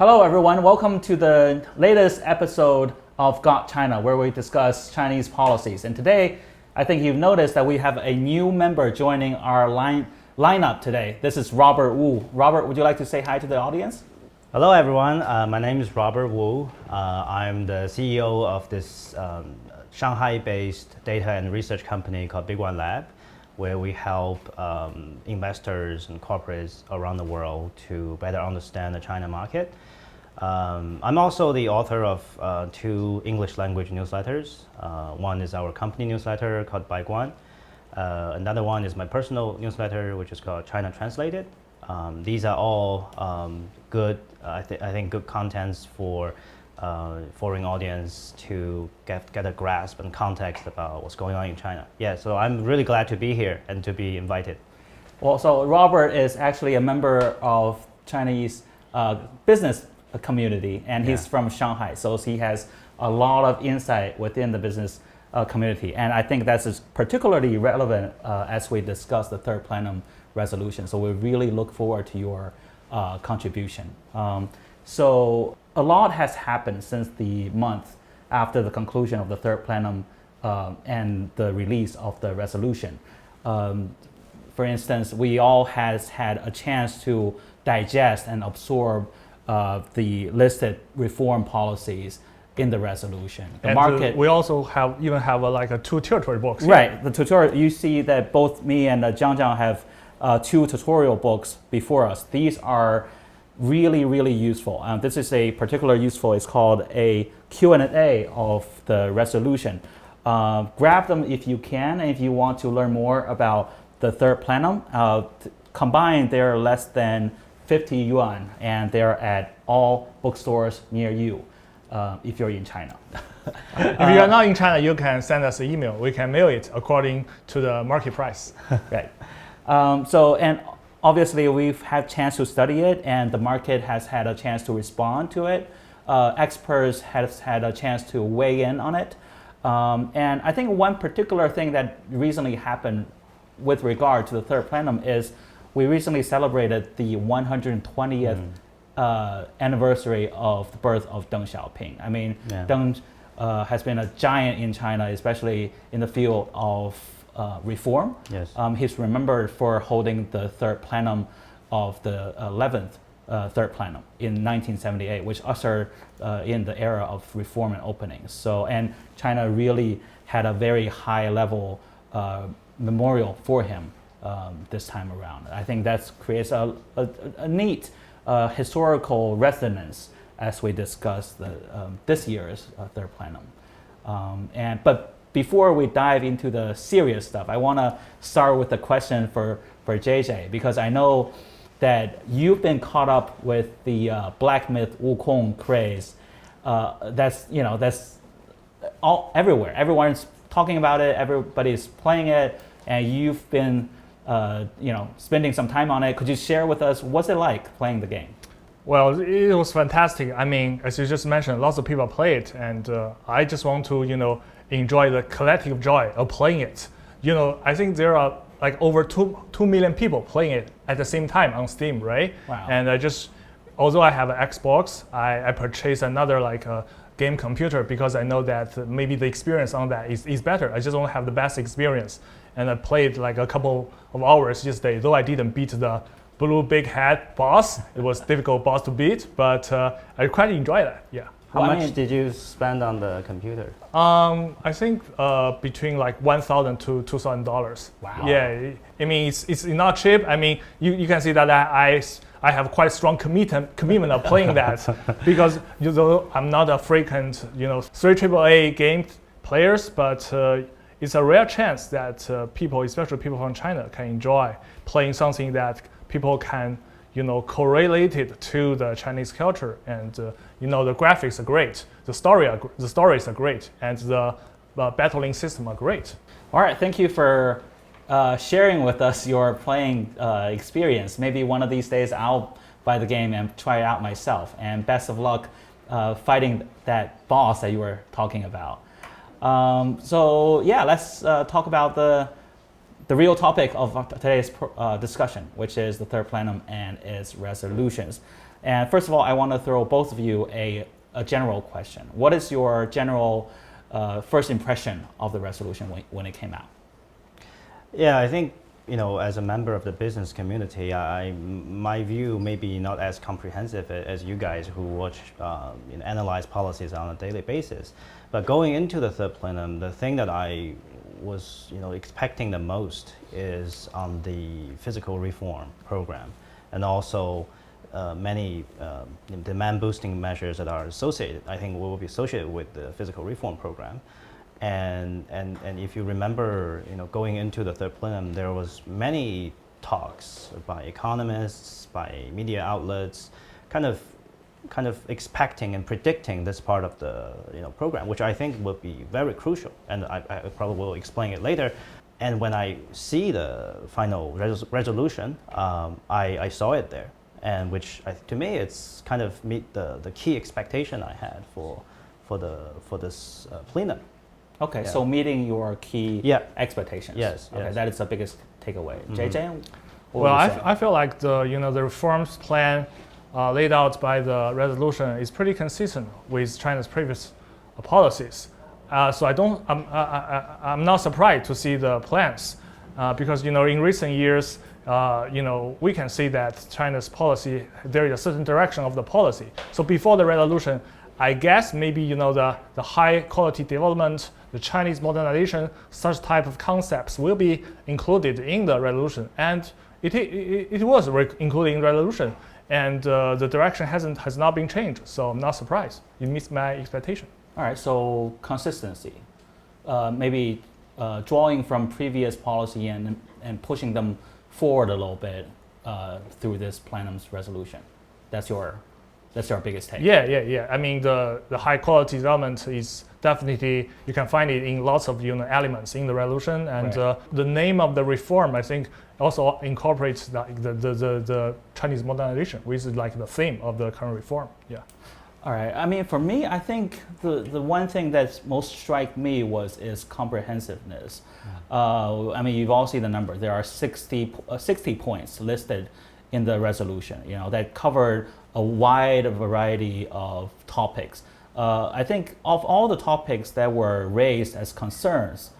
Hello everyone, welcome to the latest episode of Got China, where we discuss Chinese policies. And today, I think you've noticed that we have a new member joining our lineup today. This is Robert Wu. Robert, would you like to say hi to the audience? Hello everyone, my name is Robert Wu. I'm the CEO of this Shanghai-based data and research company called Big One Lab, where we help investors and corporates around the world to better understand the China market. I'm also the author of two English language newsletters. One is our company newsletter called Big One. Another one is my personal newsletter, which is called China Translated. These are all good, I think good contents for foreign audience to get a grasp and context about what's going on in China. Yeah, so I'm really glad to be here and to be invited. Well, so Robert is actually a member of Chinese business community, and he's from Shanghai, so he has a lot of insight within the business community. And I think that's particularly relevant as we discuss the Third Plenum Resolution. So we really look forward to your contribution. So a lot has happened since the month after the conclusion of the Third Plenum and the release of the resolution. For instance, we all has had a chance to digest and absorb the listed reform policies in the resolution. The market. We also even have like a two tutorial books. Right, the tutorial. You see that both me and Jiang have two tutorial books before us. These are really useful. This is a particular useful. It's called a Q&A of the resolution. Grab them if you can, and if you want to learn more about the Third Plenum. Combined, they're less than 50 yuan, and they're at all bookstores near you if you're in China. If you're not in China, you can send us an email. We can mail it according to the market price. Right. And obviously we've had a chance to study it, and the market has had a chance to respond to it. Experts have had a chance to weigh in on it. And I think one particular thing that recently happened with regard to the Third Plenum is we recently celebrated the 120th anniversary of the birth of Deng Xiaoping. I mean, Deng has been a giant in China, especially in the field of reform. Yes. He's remembered for holding the Third Plenum of the 11th Third Plenum in 1978, which ushered in the era of reform and openings. So, and China really had a very high level memorial for him this time around. I think that creates a neat historical resonance as we discuss this year's Third Plenum. But before we dive into the serious stuff, I want to start with a question for JJ, because I know that you've been caught up with the black myth Wukong craze. That's all everywhere. Everyone's talking about it. Everybody's playing it, and you've been spending some time on it. Could you share with us what's it like playing the game? Well, it was fantastic. I mean, as you just mentioned, lots of people play it, and I just want to enjoy the collective joy of playing it. I think there are like over 2 million people playing it at the same time on Steam, right? Wow. And although I have an Xbox, I purchased another game computer because I know that maybe the experience on that is better. I just want to have the best experience. And I played like a couple of hours yesterday, though I didn't beat the blue big head boss. It was a difficult boss to beat, but I quite enjoyed that, yeah. How much did you spend on the computer? I think between like $1,000 to $2,000. Wow. Yeah, I mean it's not cheap. I mean you can see that I have quite strong commitment of playing that because I'm not a frequent 3 AAA game players, but it's a rare chance that people, especially people from China, can enjoy playing something that people can correlate it to the Chinese culture, and the graphics are great, the stories are great, and the battling system are great. All right, thank you for sharing with us your playing experience. Maybe one of these days I'll buy the game and try it out myself. And best of luck fighting that boss that you were talking about. So yeah, let's talk about the real topic of today's discussion, which is the Third Plenum and its resolutions. And first of all, I want to throw both of you a general question. What is your general first impression of the resolution when it came out? Yeah, I think, as a member of the business community, my view may be not as comprehensive as you guys who watch, analyze policies on a daily basis. But going into the third plenum, the thing that I was, expecting the most is on the physical reform program, and also many demand-boosting measures that are associated. I think will be associated with the physical reform program. And if you remember, going into the third plenum, there was many talks by economists, by media outlets, kind of expecting and predicting this part of the program, which I think will be very crucial. And I probably will explain it later. And when I see the final resolution, I saw it there, and which to me it's kind of meet the key expectation I had for this plenum. Okay, Yeah. so meeting your key expectations. Yes, Okay, yes. that is the biggest takeaway. JJ, what Well, would you say? I feel like the reforms plan laid out by the resolution is pretty consistent with China's previous policies. So I'm not surprised to see the plans because in recent years, we can see that China's policy, there is a certain direction of the policy. So before the resolution, I guess maybe the high quality development, the Chinese modernization, such type of concepts will be included in the resolution, and it was included in the resolution, and the direction has not been changed. So I'm not surprised. It meets my expectation. All right, so consistency, maybe drawing from previous policy and pushing them forward a little bit through this plenum's resolution. That's your biggest take. Yeah. I mean, the high quality development is definitely, you can find it in lots of elements in the resolution, and Right. the name of the reform, I think, also incorporates the Chinese modernization, which is like the theme of the current reform. Yeah. All right. I mean, for me, I think the one thing that most strike me is comprehensiveness. I mean, you've all seen the number. There are 60 points listed in the resolution, that covered a wide variety of topics. I think of all the topics that were raised as concerns,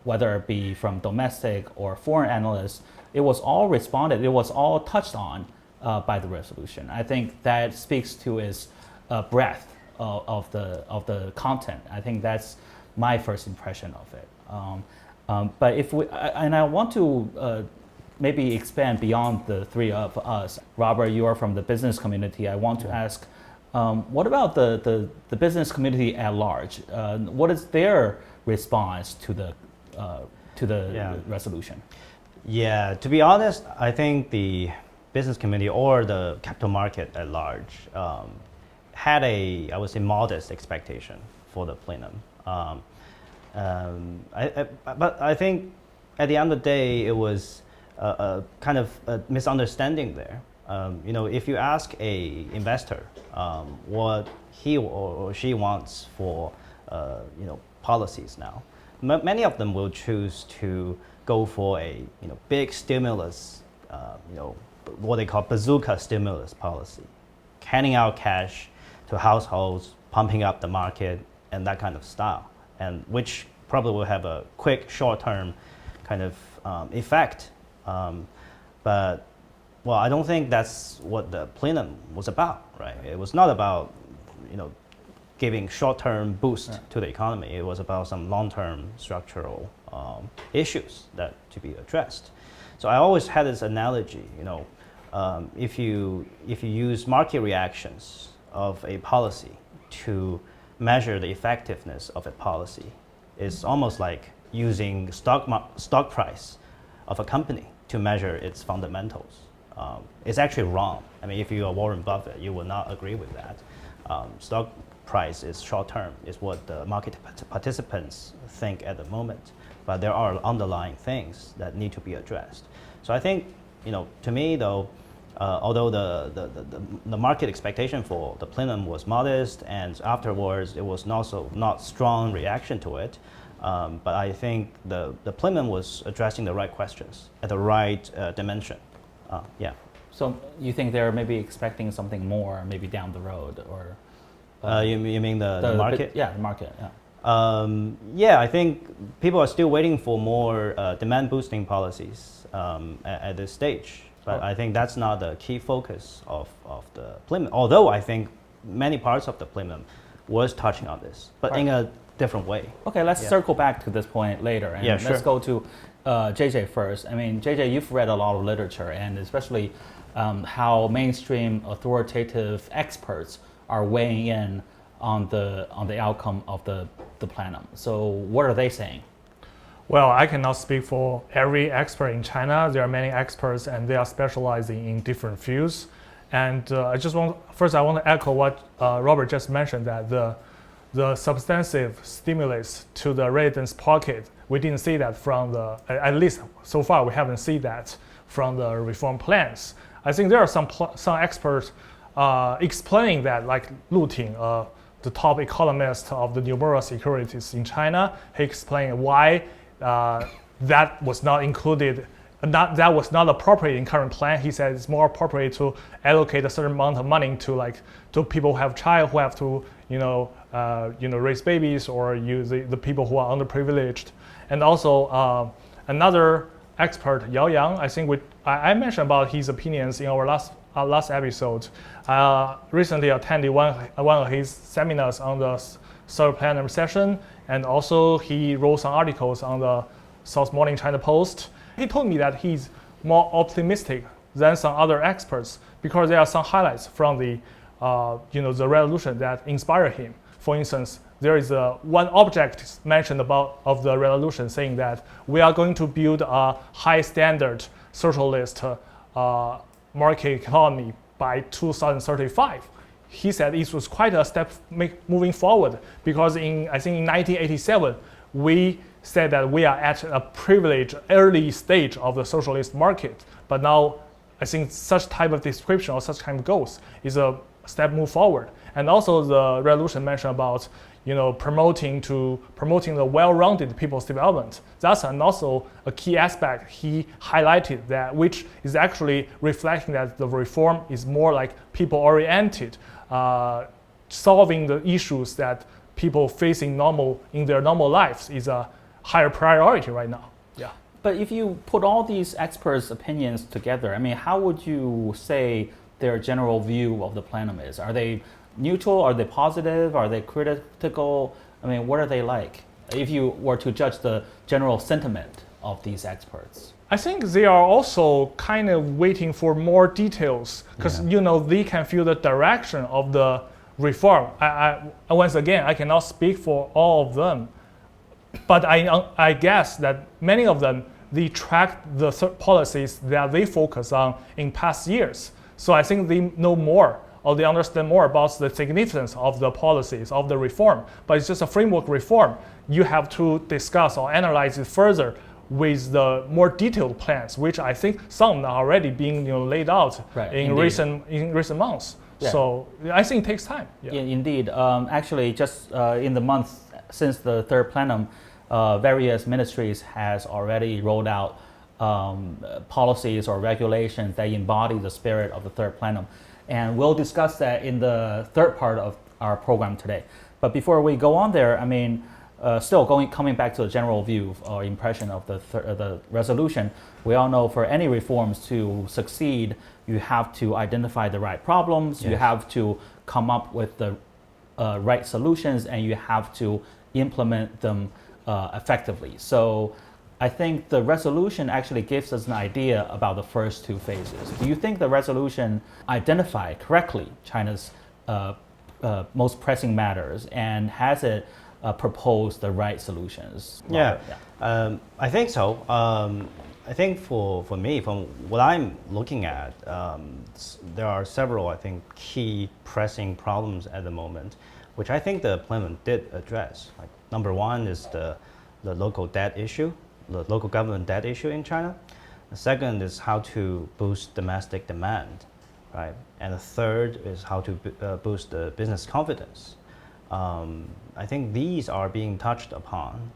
whether it be from domestic or foreign analysts, it was all responded, it was all touched on by the resolution. I think that speaks to its breadth of the content. I think that's my first impression of it. But I want to maybe expand beyond the three of us. Robert, you are from the business community. I want to ask, what about the business community at large? What is their response to the resolution? Yeah, to be honest, I think the business community or the capital market at large had I would say, modest expectation for the plenum. But I think at the end of the day, it was a kind of a misunderstanding there. If you ask a investor what he or she wants for policies now, many of them will choose to go for a big stimulus, what they call bazooka stimulus policy, handing out cash to households, pumping up the market, and that kind of style, and which probably will have a quick, short-term kind of effect. But I don't think that's what the plenum was about, right? It was not about, giving short-term boost to the economy. It was about some long-term structural issues that to be addressed. So I always had this analogy, if you use market reactions of a policy to measure the effectiveness of a policy, it's almost like using stock price of a company to measure its fundamentals. It's actually wrong. I mean, if you are Warren Buffett, you will not agree with that. Stock price is short term, is what the market participants think at the moment. But there are underlying things that need to be addressed. So I think, to me though, although the market expectation for the plenum was modest, and afterwards it was also not strong reaction to it, but I think the plenum was addressing the right questions at the right dimension. Yeah. So you think they're maybe expecting something more, maybe down the road, or You mean the market? Yeah, the market. Yeah. Yeah, I think people are still waiting for more demand boosting policies at this stage. But I think that's not the key focus of the plenum. Although I think many parts of the plenum was touching on this, but in a different way. Okay, let's circle back to this point later. And Yeah, sure. let's go to JJ first. I mean, JJ, you've read a lot of literature, and especially how mainstream authoritative experts are weighing in on the outcome of the plenum. So what are they saying? Well, I cannot speak for every expert in China. There are many experts, and they are specializing in different fields. And I want to echo what Robert just mentioned, that the substantive stimulus to the residents' pocket, we didn't see that from at least so far, we haven't seen that from the reform plans. I think there are some experts explaining that, like Lu Ting, the top economist of the numerous securities in China, he explained why that was not included, that was not appropriate in current plan. He said it's more appropriate to allocate a certain amount of money to people who have child, who have to raise babies, or the people who are underprivileged. And also another expert, Yao Yang, I think I mentioned about his opinions in our last episode. Recently attended one of his seminars on the Third Plenum Resolution, and also he wrote some articles on the South Morning China Post. He told me that he's more optimistic than some other experts because there are some highlights from the resolution that inspire him. For instance, there is one object mentioned of the resolution saying that we are going to build a high standard socialist market economy by 2035. He said it was quite a step moving forward because I think in 1987, we said that we are at a privileged early stage of the socialist market. But now I think such type of description or such kind of goals is a step move forward. And also the resolution mentioned about promoting the well-rounded people's development. That's also a key aspect he highlighted, that which is actually reflecting that the reform is more like people-oriented, solving the issues that people facing in their normal lives is a higher priority right now. Yeah. But if you put all these experts' opinions together, I mean, how would you say their general view of the plenum is? Are they neutral? Are they positive? Are they critical? I mean, what are they like? If you were to judge the general sentiment of these experts. I think they are also kind of waiting for more details because they can feel the direction of the reform. Once again, I cannot speak for all of them, but I guess that many of them, they track the policies that they focus on in past years. So I think they know more, or they understand more about the significance of the policies of the reform. But it's just a framework reform. You have to discuss or analyze it further with the more detailed plans, which I think some are already being laid out in recent months. Yeah. So I think it takes time. Yeah. Indeed. Actually, just in the month since the third plenum, various ministries has already rolled out policies or regulations that embody the spirit of the third plenum. And we'll discuss that in the third part of our program today. But before we go on there, I mean, coming back to the general view or impression of the resolution, we all know for any reforms to succeed, you have to identify the right problems, you have to come up with the right solutions, and you have to implement them effectively. So I think the resolution actually gives us an idea about the first two phases. Do you think the resolution identified correctly China's most pressing matters, and has it proposed the right solutions? I think so. I think for me, from what I'm looking at, there are several, I think, key pressing problems at the moment, which I think the plenum did address. Like, number one is the local debt issue, the local government debt issue in China. The second is how to boost domestic demand, right? And the third is how to boost the business confidence. I think these are being touched upon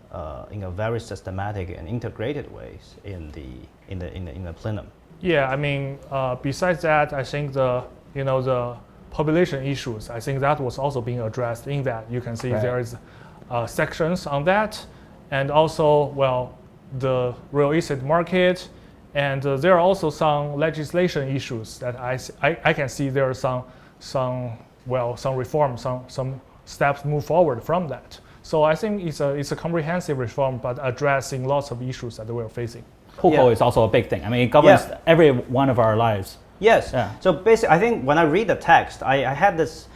in a very systematic and integrated ways in the plenum. Yeah, I mean, besides that, I think the population issues, I think that was also being addressed in that. You can see Right. there is sections on that, and also, well, the real estate market, and there are also some legislation issues that I can see there are some reform, some steps move forward from that. So I think it's a comprehensive reform, but addressing lots of issues that we're facing. Hukou Yeah. is also a big thing. I mean, it governs Yeah. every one of our lives. Yes. Yeah. So basically, I think when I read the text, I had this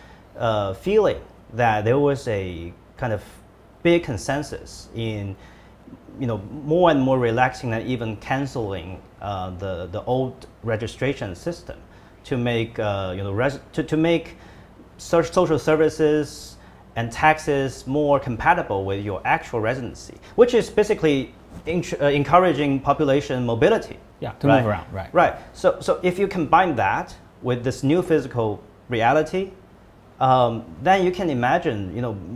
feeling that there was a kind of big consensus in, more and more relaxing and even canceling the old registration system to make to make social services and taxes more compatible with your actual residency, which is basically encouraging population mobility. Yeah, to Right. move around, right. Right. So if you combine that with this new physical reality, then you can imagine,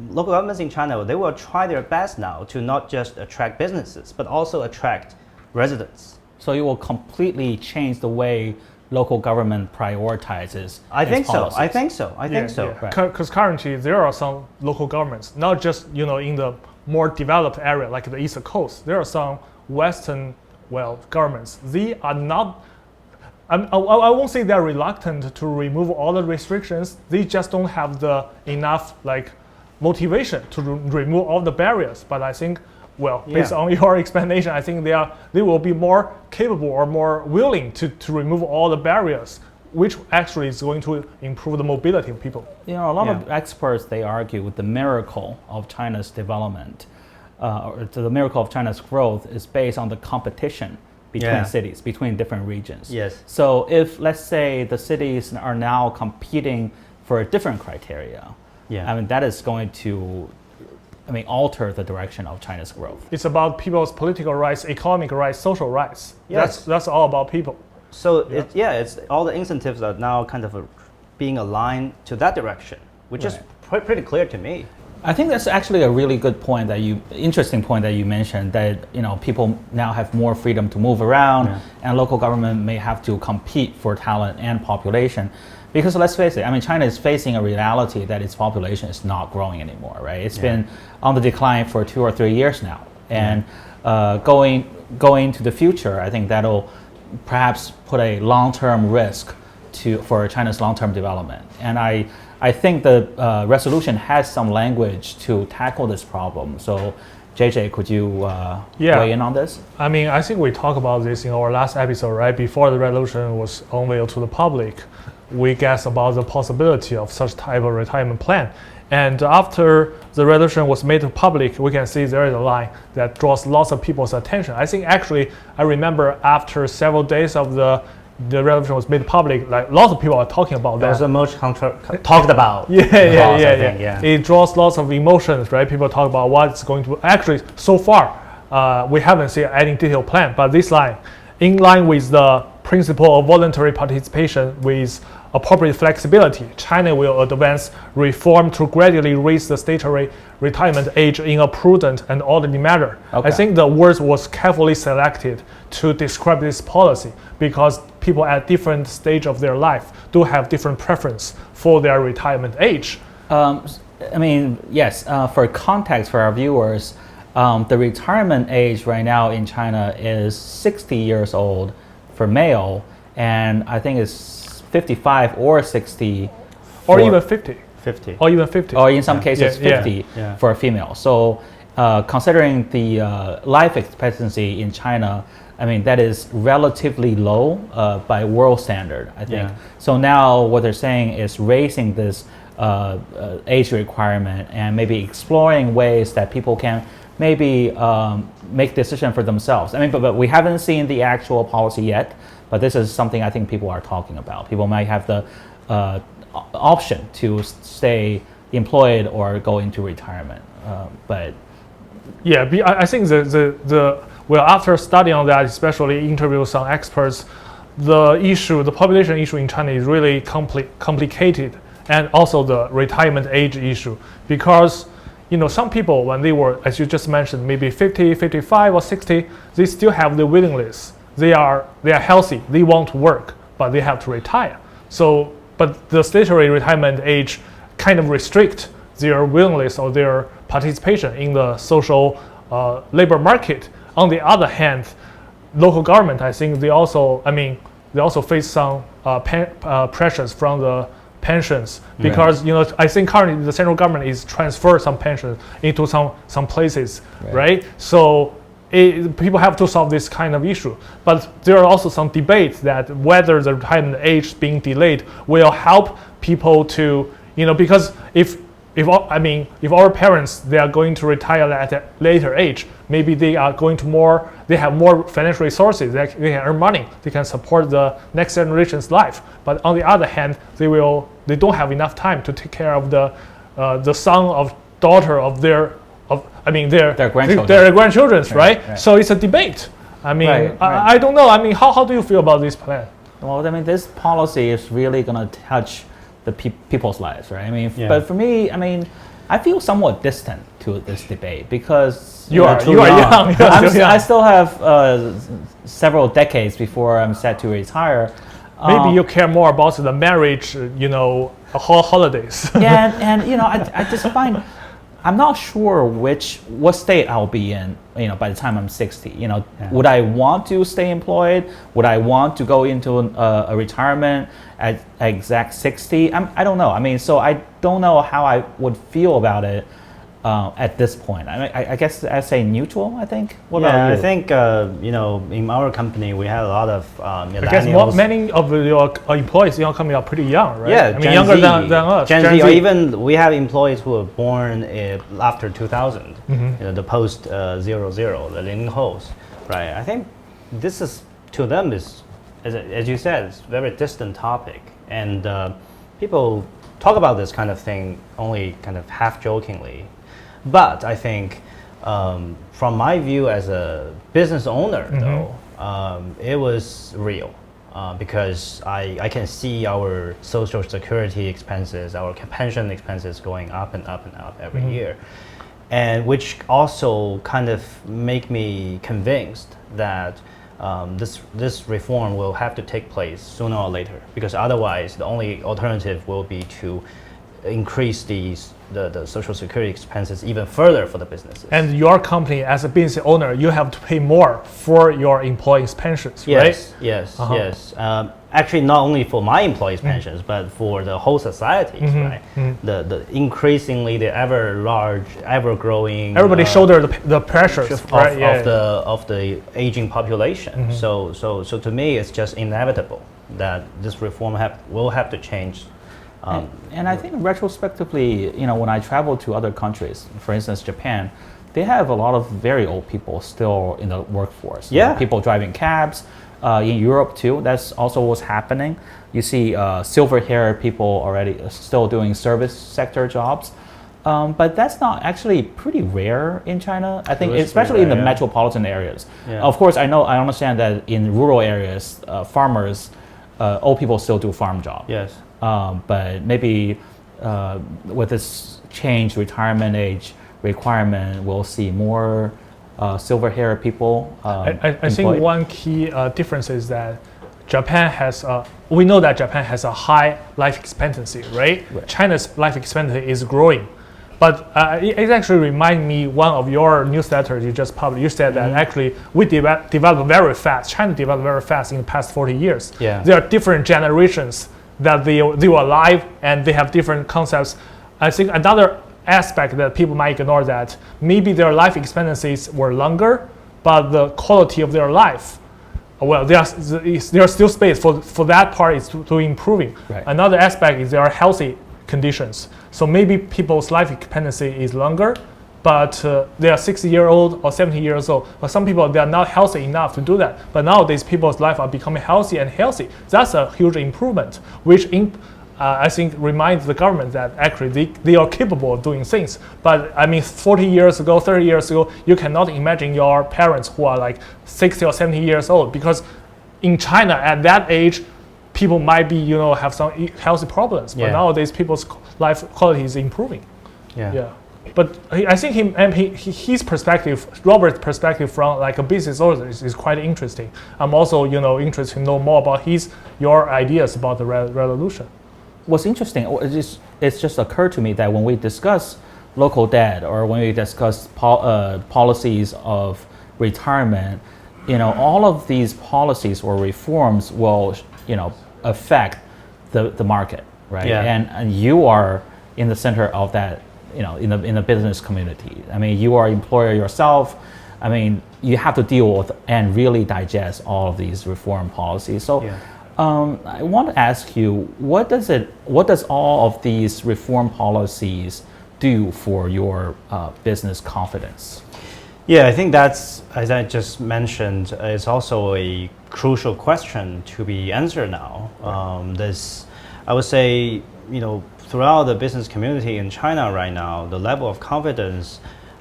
local governments in China, they will try their best now to not just attract businesses, but also attract residents. So it will completely change the way local government prioritizes I its think so. policies. I think so. I think so. Right. Because currently there are some local governments, not just in the more developed area like the East Coast. There are some Western governments. They are not. I won't say they're reluctant to remove all the restrictions. They just don't have the enough motivation to remove all the barriers. But I think, based on your explanation, I think they will be more capable or more willing to remove all the barriers, which actually is going to improve the mobility of people. A lot of experts, they argue with the miracle of China's development, or the miracle of China's growth is based on the competition between cities, between different regions. Yes. So if, let's say, the cities are now competing for a different criteria, I mean, that is going to, alter the direction of China's growth. It's about people's political rights, economic rights, social rights. Yes. That's all about people. So it's all the incentives are now kind of being aligned to that direction, which is pretty clear to me. I think that's actually a really good point interesting point that you mentioned, that people now have more freedom to move around, and local government may have to compete for talent and population. Because let's face it, China is facing a reality that its population is not growing anymore, right? It's been on the decline for 2 or 3 years now, and going to the future, I think that'll perhaps put a long-term risk for China's long-term development. And I think the resolution has some language to tackle this problem. So, JJ, could you weigh in on this? I think we talked about this in our last episode, right? Before the resolution was unveiled to the public, we guessed about the possibility of such type of retirement plan. And after the resolution was made public, we can see there is a line that draws lots of people's attention. I think actually, I remember after several days of the resolution was made public, lots of people are talking about that. There's the most talked about. Yeah. It draws lots of emotions, right? People talk about what's going to actually. So far, we haven't seen any detailed plan, but this line, in line with the principle of voluntary participation with appropriate flexibility, China will advance reform to gradually raise the statutory retirement age in a prudent and orderly manner. Okay. I think the words was carefully selected to describe this policy because people at different stage of their life do have different preference for their retirement age. Yes, for context for our viewers, the retirement age right now in China is 60 years old for male, and I think it's 55 or 60 or even 50. 50. Or even 50. Or in some cases 50 for a female. So considering the life expectancy in China, that is relatively low by world standard, I think. So now what they're saying is raising this age requirement and maybe exploring ways that people can maybe make decision for themselves. But we haven't seen the actual policy yet, but this is something I think people are talking about. People might have the option to stay employed or go into retirement. I think after studying on that, especially interview some experts, the population issue in China is really complicated, and also the retirement age issue, because some people, when they were, as you just mentioned, maybe 50, 55 or 60, they still have the willingness they are healthy, they want to work, but they have to retire. So, but the statutory retirement age kind of restrict their willingness or their participation in the social labor market. On the other hand, local government, I think they also face some pressures from the pensions, because I think currently the central government is transfer some pensions into some places, right? So people have to solve this kind of issue. But there are also some debates that whether the retirement age being delayed will help people to, because if our parents, they are going to retire at a later age, maybe they have more financial resources, they can earn money, they can support the next generation's life. But on the other hand, they don't have enough time to take care of the son or daughter of their grandchildren, right? So it's a debate. I don't know. How do you feel about this plan? Well, this policy is really going to touch the people's lives, right? But for me, I feel somewhat distant to this debate because you are young. I still have several decades before I'm set to retire. Maybe you care more about the marriage, holidays. Yeah, and I just find I'm not sure what state I'll be in, by the time I'm 60. Would I want to stay employed? Would I want to go into a retirement at exact 60? I don't know. So I don't know how I would feel about it at this point. I guess I say neutral. I think. What about you? I think in our company we have a lot of millennials. I guess many of your employees in your company are pretty young, right? Yeah, younger than us. Gen Z, or even we have employees who were born after 2000, the post 00, the 00后s, right? I think this is to them is, as you said, it's a very distant topic, and people talk about this kind of thing only kind of half jokingly. But I think, from my view as a business owner, though, it was real, because I can see our social security expenses, our pension expenses going up and up and up every year, and which also kind of make me convinced that this reform will have to take place sooner or later, because otherwise the only alternative will be to increase the social security expenses even further for the businesses. And your company, as a business owner, you have to pay more for your employees' pensions, right? Yes. Actually, not only for my employees' pensions, but for the whole society, right? The increasingly the ever growing. Everybody shoulder the pressures of the aging population. So to me, it's just inevitable that this reform will have to change. And I think retrospectively, when I travel to other countries, for instance, Japan, they have a lot of very old people still in the workforce. Yeah. People driving cabs. In Europe too, that's also what's happening. You see silver-haired people already still doing service sector jobs. But that's not actually pretty rare in China. I think, especially in the metropolitan areas. Yeah. Of course, I understand that in rural areas, farmers, old people still do farm jobs. Yes. But maybe with this change retirement age requirement, we'll see more silver-haired people. I think one key difference is that Japan has. We know that Japan has a high life expectancy, right? China's life expectancy is growing, but it actually reminds me one of your newsletters you just published. You said that actually we developed very fast. China developed very fast in the past 40 years. Yeah. There are different generations that they were alive, and they have different concepts. I think another aspect that people might ignore, that maybe their life expectancies were longer, but the quality of their life, there's still space for that part is to improving. Right. Another aspect is their healthy conditions. So maybe people's life expectancy is longer, but they are 60-year-old or 70 years old. But some people, they are not healthy enough to do that. But nowadays, people's life are becoming healthy and healthy. That's a huge improvement, which I think reminds the government that actually they are capable of doing things. But 40 years ago, 30 years ago, you cannot imagine your parents who are like 60 or 70 years old, because in China at that age, people might be have some healthy problems. But nowadays, people's life quality is improving. Yeah. But I think his perspective, Robert's perspective from like a business owner is quite interesting. I'm also interested to know more about your ideas about the resolution. What's interesting, it's just occurred to me that when we discuss local debt or when we discuss policies of retirement, all of these policies or reforms will affect the market, right? Yeah. And you are in the center of that, in the business community. I mean, you are an employer yourself. I mean, you have to deal with and really digest all of these reform policies. So, I want to ask you, what does all of these reform policies do for your business confidence? Yeah, I think that's, as I just mentioned, is also a crucial question to be answered now. I would say, throughout the business community in China right now, the level of confidence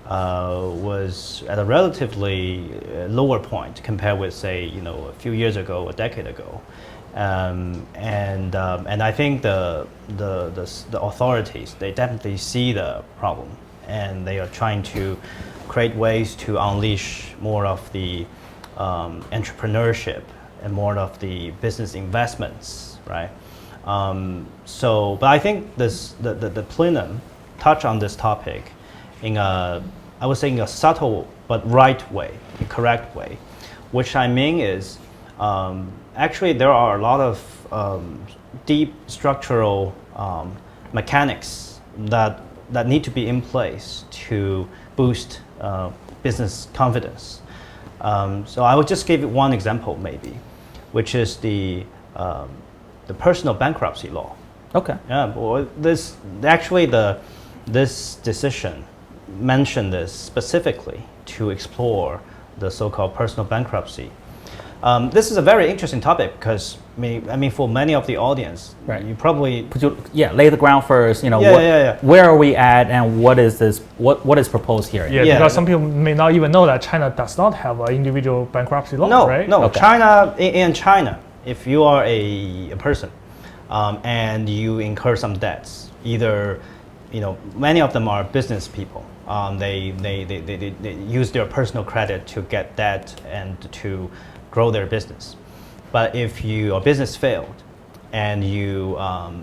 was at a relatively lower point compared with, say, a few years ago, a decade ago. And I think the authorities, they definitely see the problem, and they are trying to create ways to unleash more of the entrepreneurship and more of the business investments, right? But I think the plenum touched on this topic I would say in a subtle but right way, a correct way. Which I mean is, actually there are a lot of deep structural mechanics that need to be in place to boost business confidence. So I would just give one example maybe, which is the personal bankruptcy law. Okay. Yeah, well, this decision mentioned this specifically to explore the so-called personal bankruptcy. This is a very interesting topic because I mean for many of the audience, right. You probably could you lay the ground first. Where are we at, and what is this? What is proposed here? Yeah, because some people may not even know that China does not have an individual bankruptcy law, right? No, okay. In China, if you are a person and you incur some debts, either many of them are business people. They use their personal credit to get debt and to grow their business. But if your business failed and you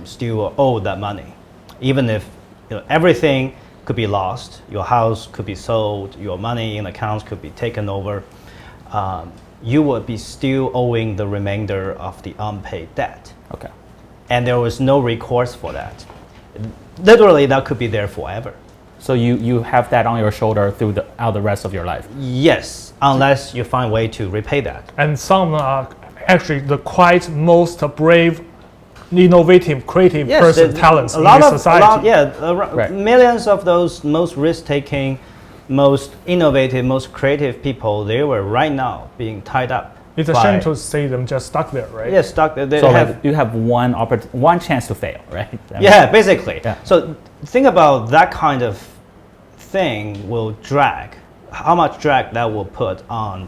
still owe that money, even if everything could be lost, your house could be sold, your money in accounts could be taken over, you would be still owing the remainder of the unpaid debt. Okay. And there was no recourse for that. Literally, that could be there forever. So you have that on your shoulder throughout the rest of your life? Yes, unless you find a way to repay that. And some are actually the quite most brave, innovative, creative talents in this society. Right. Millions of those most risk-taking, most innovative, most creative people, they were right now being tied up. It's a shame to see them just stuck there, right? Yeah, stuck there. You have one chance to fail, right? Basically. Yeah. So think about that kind of thing will drag, how much drag that will put on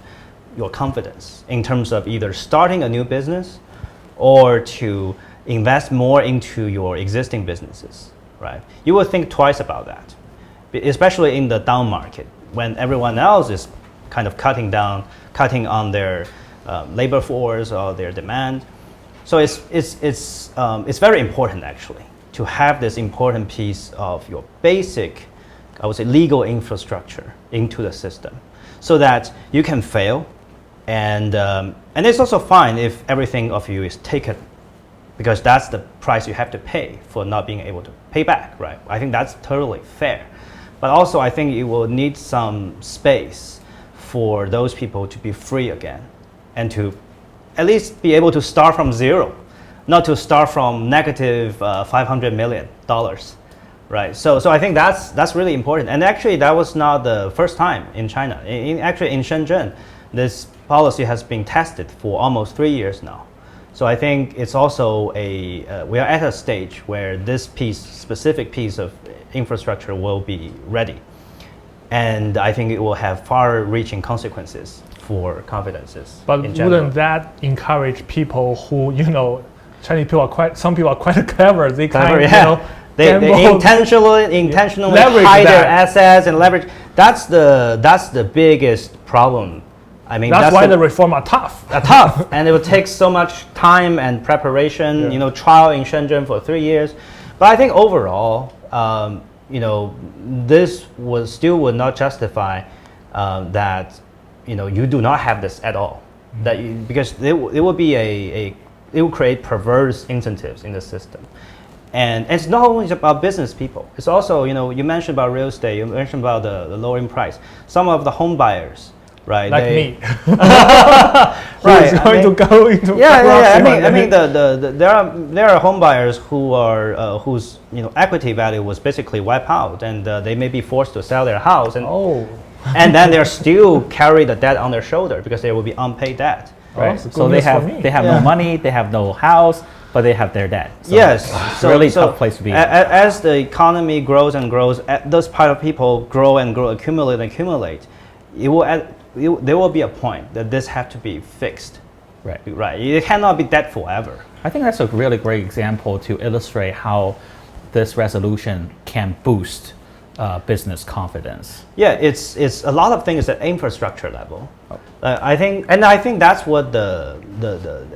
your confidence in terms of either starting a new business or to invest more into your existing businesses, right? You will think twice about that, especially in the down market when everyone else is kind of cutting on their labor force or their demand. So it's very important actually to have this important piece of your basic, I would say, legal infrastructure into the system, so that you can fail, and it's also fine if everything of you is taken, because that's the price you have to pay for not being able to pay back, right? I think that's totally fair, but also I think you will need some space for those people to be free again, and to at least be able to start from zero, not to start from negative $500 million, right? So I think that's really important. And actually, that was not the first time in China. Actually, in Shenzhen, this policy has been tested for almost 3 years now. So I think it's also we are at a stage where this specific piece of infrastructure will be ready. And I think it will have far-reaching consequences for confidences. But wouldn't that encourage people who, Chinese people some people are quite clever. They They intentionally Leverage hide their that. assets and leverage. That's the biggest problem. I mean, That's why the reform are tough. tough, and it will take so much time and preparation. Yeah. Trial in Shenzhen for 3 years. But I think overall, this would not justify that you do not have this at all. Because it will be it will create perverse incentives in the system. And it's not only about business people. It's also, you mentioned about real estate. You mentioned about the lowering price. Some of the home buyers, right? Like me. Right. Who's going to go into I mean, there are home buyers whose equity value was basically wiped out, and they may be forced to sell their house, and and then they're still carry the debt on their shoulder because there will be unpaid debt. Right. So they have no money, they have no house, but they have their debt. So yes, it's a really tough place to be. As the economy grows and grows, those part of people grow and grow, accumulate and accumulate. There will be a point that this has to be fixed. Right. Right. It cannot be debt forever. I think that's a really great example to illustrate how this resolution can boost business confidence. Yeah, it's a lot of things at infrastructure level. I think that's what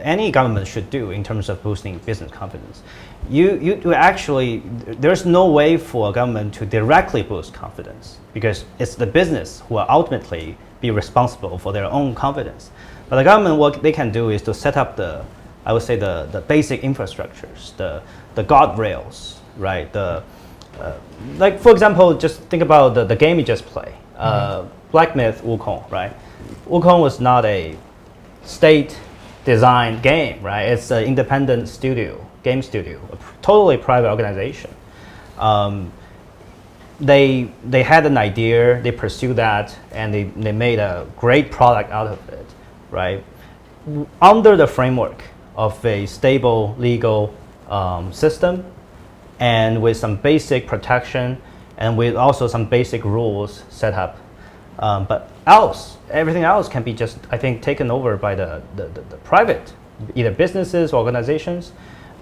any government should do in terms of boosting business confidence. You actually, there's no way for a government to directly boost confidence because it's the business who will ultimately be responsible for their own confidence. But the government, what they can do is to set up the basic infrastructures, the guardrails, right? Like for example, just think about the game you just play, Black Myth Wukong, right? Wukong was not a state-designed game, right? It's an independent game studio, a totally private organization. They had an idea, they pursued that, and they made a great product out of it, right? Under the framework of a stable legal system, and with some basic protection, and with also some basic rules set up. But everything else can be just, I think, taken over by the private, either businesses, organizations.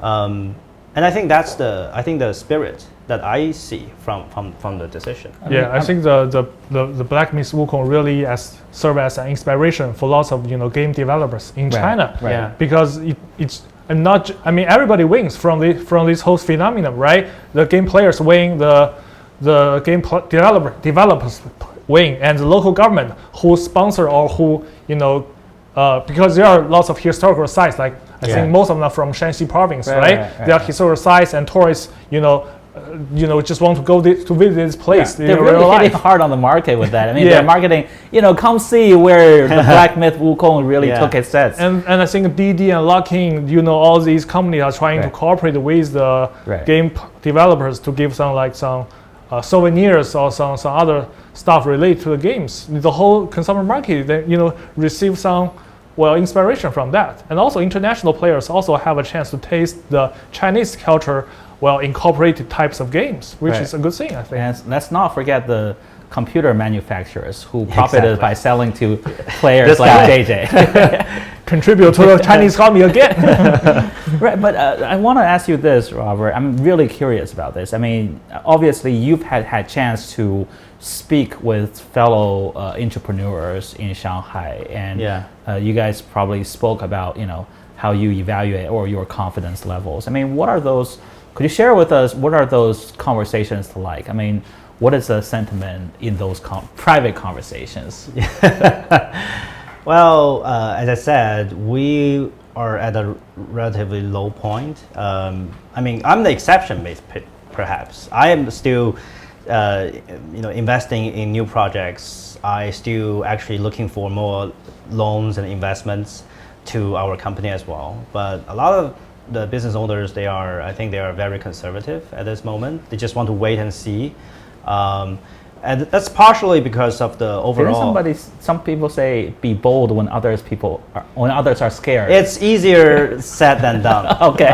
And I think that's the spirit that I see from the decision. I think the Black Myth Wukong really serve as an inspiration for lots of game developers in China. Right. Yeah. Because it's not. I mean, everybody wins from this whole phenomenon, right? The game players win, the game developers win, and the local government who sponsor or who because there are lots of historical sites. Like I think most of them are from Shanxi province, right? They are historical sites, and tourists, just want to go to visit this place. Yeah. They're really hitting hard on the market with that. I mean, they're marketing, come see where the Black Myth Wukong really took its sets. And I think Didi and Luckin, all these companies are trying to cooperate with the game developers to give some souvenirs or some other stuff related to the games. The whole consumer market, receive some inspiration from that. And also international players also have a chance to taste the Chinese culture incorporated types of games, which is a good thing, I think. And let's not forget the computer manufacturers who profited by selling to players like JJ. Contribute to the Chinese economy again. Right, but I want to ask you this, Robert. I'm really curious about this. I mean, obviously you've had chance to speak with fellow entrepreneurs in Shanghai, and you guys probably spoke about how you evaluate or your confidence levels. I mean, what are those? Could you share with us what are those conversations like? I mean, what is the sentiment in those private conversations? Well, as I said, we are at a relatively low point. I mean, I'm the exception, perhaps. I am still, investing in new projects. I still actually looking for more loans and investments to our company as well. But a lot of the business owners, I think they are very conservative at this moment. They just want to wait and see. And that's partially because of the overall. Didn't some people say be bold when others are scared. It's easier said than done. Okay.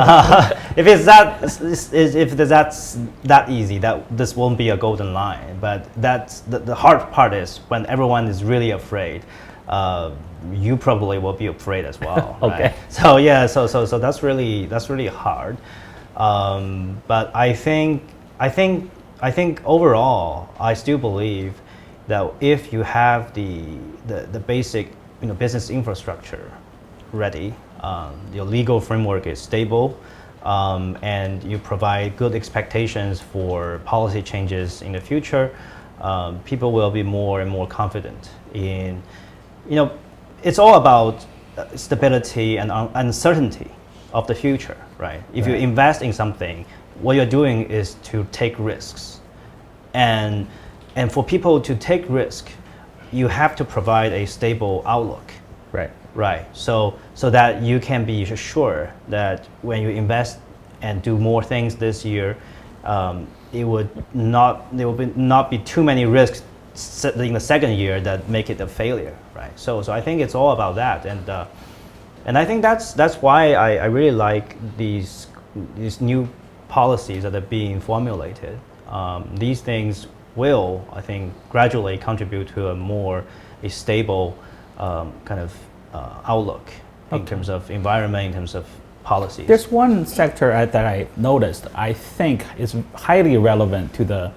If that's that easy, that this won't be a golden line. But that's the hard part is when everyone is really afraid. You probably will be afraid as well. Okay. Right? So that's really hard. But I think I think overall, I still believe that if you have the basic business infrastructure ready, your legal framework is stable, and you provide good expectations for policy changes in the future, people will be more and more confident in, it's all about stability and uncertainty of the future, right? If you invest in something, what you're doing is to take risks. And for people to take risk, you have to provide a stable outlook. Right. So that you can be sure that when you invest and do more things this year, there will not be too many risks in the second year that make it a failure, right? So I think it's all about that, and I think that's why I really like these new policies that are being formulated. These things will, I think, gradually contribute to a stable kind of outlook in terms of environment, in terms of policies. There's one sector that I noticed I think is highly relevant to the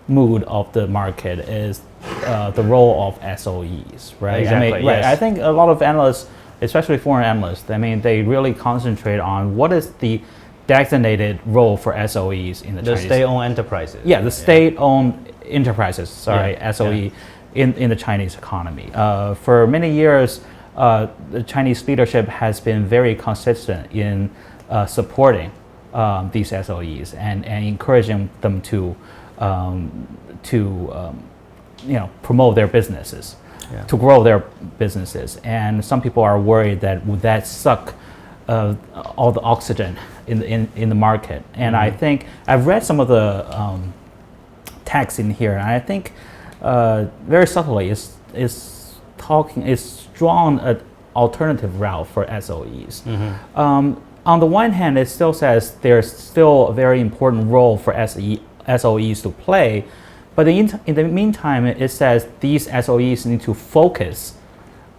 mood of the market is the role of SOEs, right? Exactly, yes. I think a lot of analysts, especially foreign analysts, they really concentrate on what is the designated role for SOEs in the Chinese. The state-owned enterprises. Yeah, the state-owned enterprises, SOE, Yeah. in the Chinese economy. For many years, the Chinese leadership has been very consistent in supporting these SOEs and encouraging them to promote their businesses, to grow their businesses. And some people are worried that would that suck all the oxygen in the market. And I think I've read some of the text in here, and I think very subtly is drawn an alternative route for SOEs. On the one hand, it still says there's still a very important role for SOEs to play, but in the meantime, it says these SOEs need to focus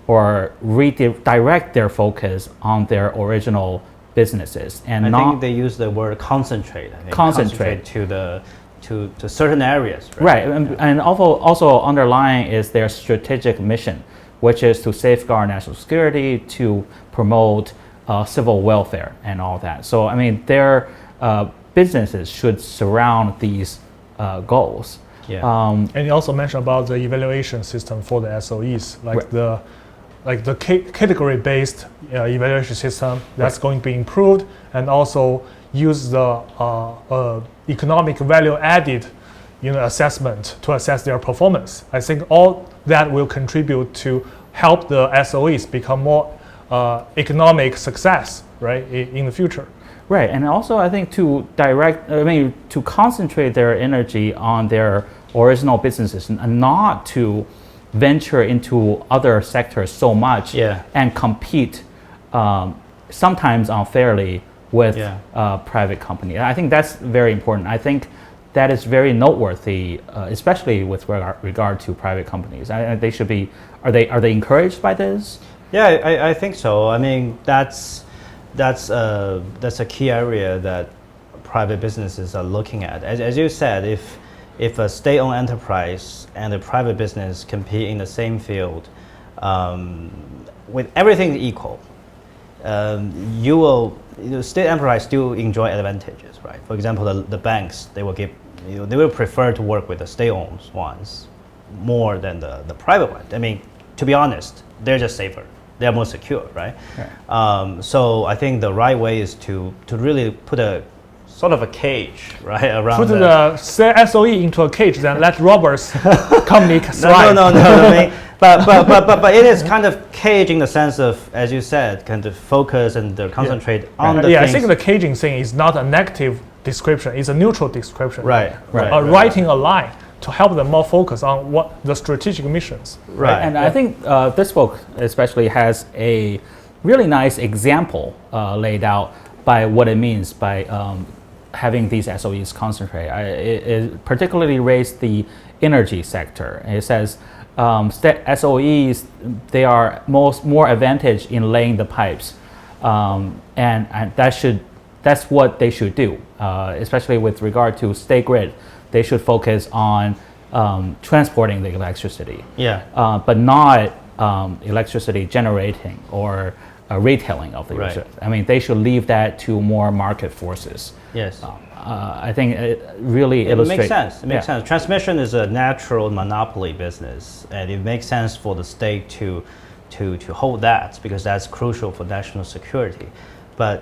or redirect their focus on their original businesses, and I think they use the word concentrate. Concentrate to certain areas. Right, and also underlying is their strategic mission, which is to safeguard national security, to promote civil welfare and all that. So their businesses should surround these goals. And you also mentioned about the evaluation system for the SOEs, like the category-based evaluation system that's going to be improved, and also use the economic value added assessment to assess their performance. I think all that will contribute to help the SOEs become more economic success, right, in the future. Right, and also I think to concentrate their energy on their original businesses and not to venture into other sectors so much and compete sometimes unfairly with private companies. I think that's very important. I think that is very noteworthy, especially with regard to private companies. They should be. Are they encouraged by this? Yeah, I think so. That's a key area that private businesses are looking at. As you said, if a state-owned enterprise and a private business compete in the same field, with everything equal, state enterprise still enjoy advantages, right? For example, the banks, they will prefer to work with the state-owned ones more than the private ones. To be honest, they're just safer. They're more secure, right? So I think the right way is to really put a sort of a cage, right, around. Put the SOE into a cage, then let robbers company thrive. No. But it is kind of cage in the sense of, as you said, kind of focus and concentrate on the things. I think the caging thing is not a negative description; it's a neutral description. Right. Writing a line to help them more focus on what the strategic missions. Right. And I think this book especially has a really nice example laid out by what it means by having these SOEs concentrate. It particularly raised the energy sector. It says SOEs, they are more advantaged in laying the pipes, and that that's what they should do, especially with regard to state grid. They should focus on transporting the electricity, but not electricity generating or retailing of the electricity. I mean, they should leave that to more market forces. Yes. I think it really illustrates. It makes sense. It makes sense. Transmission is a natural monopoly business, and it makes sense for the state to hold that because that's crucial for national security. But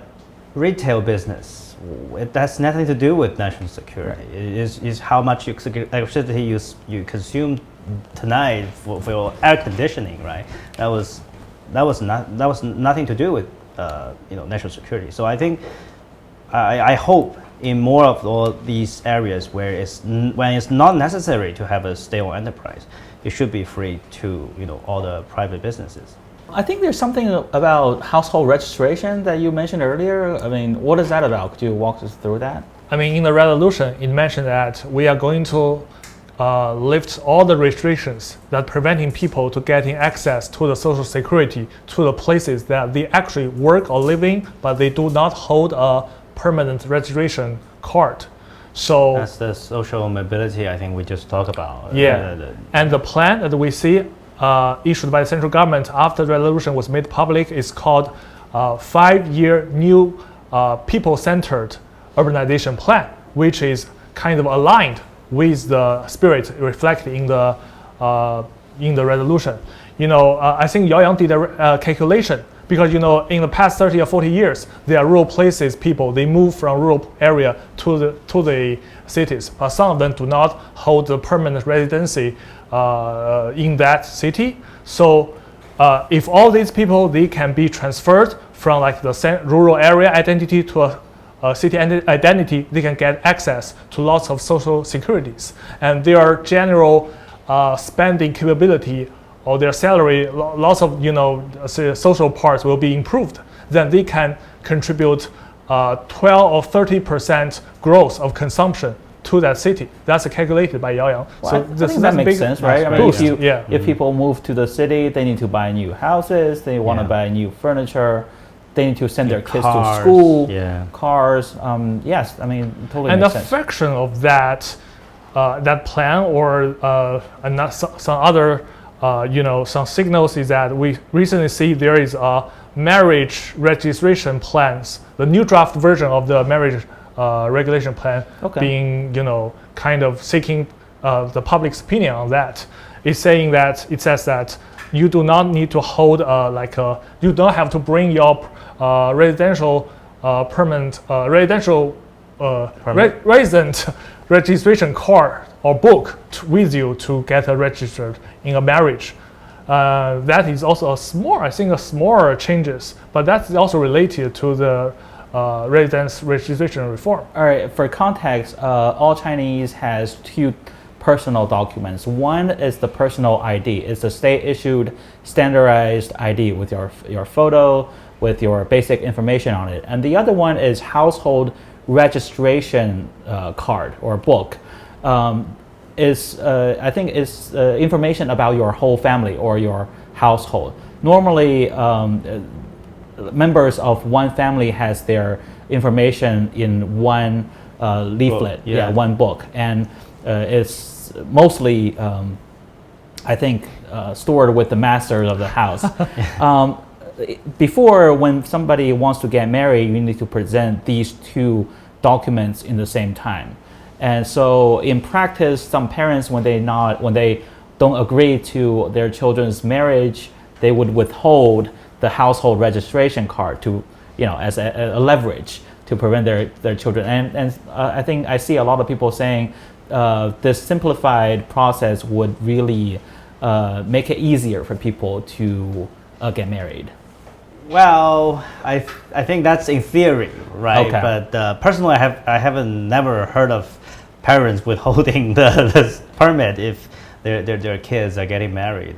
retail business, it has nothing to do with national security. Right. It is how much electricity you consume tonight for your air conditioning, right? That was nothing to do with national security. So I think I hope in more of all these areas where when it's not necessary to have a state-owned enterprise, it should be free to all the private businesses. I think there's something about household registration that you mentioned earlier. I mean, what is that about? Could you walk us through that? I mean, in the resolution, it mentioned that we are going to lift all the restrictions that preventing people to getting access to the social security to the places that they actually work or live in, but they do not hold a permanent registration card. So that's the social mobility I think we just talked about. Yeah, and the plan that we see issued by the central government after the resolution was made public is called 5-year new people-centered urbanization plan, which is kind of aligned with the spirit reflected in the resolution. I think Yao Yang did a calculation because in the past 30 or 40 years, there are rural places people they move from rural area to the cities, but some of them do not hold the permanent residency in that city. So if all these people they can be transferred from like the rural area identity to a city identity, they can get access to lots of social securities, and their general spending capability or their salary, lots of social parts will be improved. Then they can contribute 12 or 30% growth of consumption to that city. That's calculated by Yao Yang. Well, so I think that makes sense, right? I mean, if people move to the city, they need to buy new houses, they want to buy new furniture, they need to send their kids to school, cars. Yes, I mean, totally and makes a sense. fraction of that plan or some other some signals is that we recently see there is a marriage registration plans, the new draft version of the marriage regulation plan being kind of seeking the public's opinion on that. It says that you do not need to hold you don't have to bring your residential permanent resident registration card or book with you to get registered in a marriage. That is also a smaller changes, but that's also related to the residence registration reform. All right, for context, all Chinese has 2 personal documents. One is the personal ID. It's a state-issued standardized ID with your photo, with your basic information on it. And the other one is household registration card or book. I think is information about your whole family or your household. Normally, members of one family has their information in one leaflet, one book, and it's mostly, I think, stored with the master of the house. Before, when somebody wants to get married, you need to present these 2 documents in the same time. And so in practice, some parents, when they don't agree to their children's marriage, they would withhold the household registration card to, as a leverage to prevent their children. And I think I see a lot of people saying this simplified process would really make it easier for people to get married. Well, I think that's in theory, right? Okay. But personally, I haven't never heard of parents withholding the permit if their kids are getting married.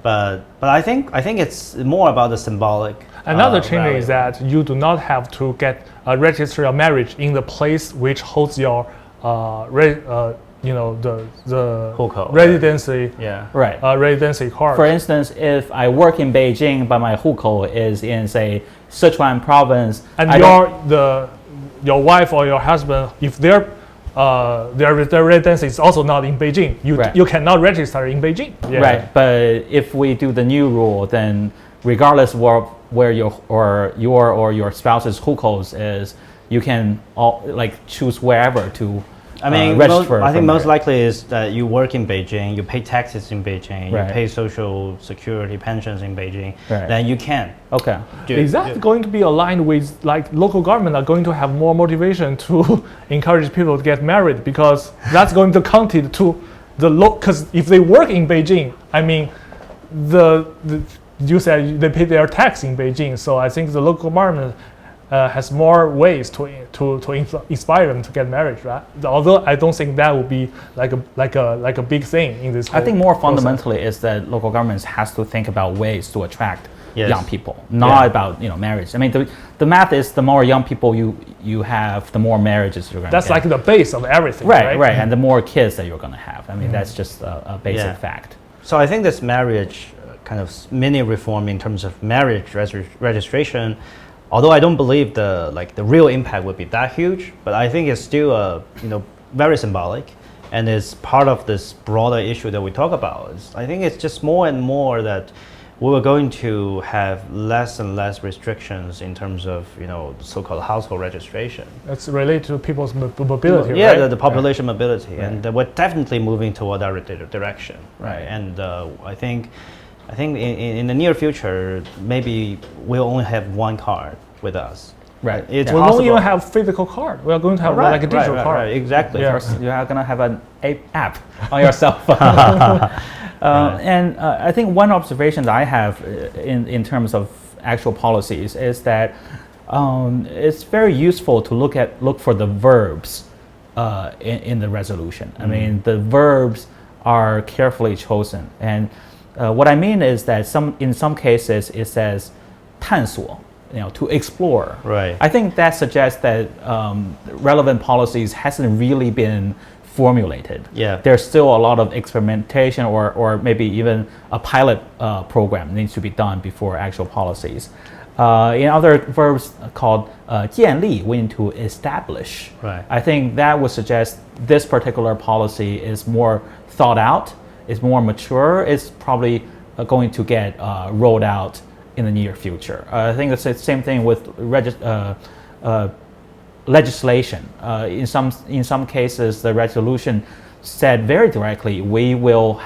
But I think it's more about the symbolic. Another change is that you do not have to get a register of marriage in the place which holds your the Hukou, residency Yeah. Right. residency card. For instance, if I work in Beijing, but my hukou is in, say, Sichuan province, and I don't- your wife or your husband, if their residence is also not in Beijing, Right. you cannot register in Beijing. Yeah. Right, but if we do the new rule, then regardless where your spouse's hukou is, you can choose wherever to I mean, register. I think for most marriage. likely is that you work in Beijing, you pay taxes in Beijing, Right. you pay social security pensions in Beijing, Right. then you can. Okay. do- Is that do- going to be aligned with like local government are going to have more motivation to encourage people to get married because that's going to count it to the because if they work in Beijing, I mean, you said they pay their tax in Beijing, so I think the local government has more ways to inspire them to get married, right? Although I don't think that would be like a big thing in this. I think whole more process. fundamentally is that local governments has to think about ways to attract Yes. young people, not Yeah. about marriage. I mean, the math is the more young people you have, the more marriages you're going to That's get. like the base of everything, right, right, and the more kids that you're going to have. I mean, that's just a basic Yeah. fact. So I think this marriage kind of mini reform in terms of marriage registration, although I don't believe the real impact would be that huge, but I think it's still very symbolic, and it's part of this broader issue that we talk about. I think it's just more and more that we were going to have less and less restrictions in terms of the so-called household registration. It's related to people's mobility, Yeah, right? the population mobility, Right. and we're definitely moving toward that direction, right? Right. And I think in the near future, maybe we'll only have one card with us. Right. It's We possible. won't even have physical card. We are going to have like a digital card. Right, exactly. Yeah. First, you are going to have an app on your cell phone. And I think one observation that I have in terms of actual policies is that it's very useful to look for the verbs in the resolution. I mean, the verbs are carefully chosen, and what I mean is that in some cases it says 探索, to explore. Right. I think that suggests that relevant policies hasn't really been formulated. Yeah. There's still a lot of experimentation or maybe even a pilot program needs to be done before actual policies. In other verbs called 建立, we need to establish. Right. I think that would suggest this particular policy is more thought out, is more mature, is probably going to get rolled out in the near future. I think it's the same thing with legislation. In some cases, the resolution said very directly, we will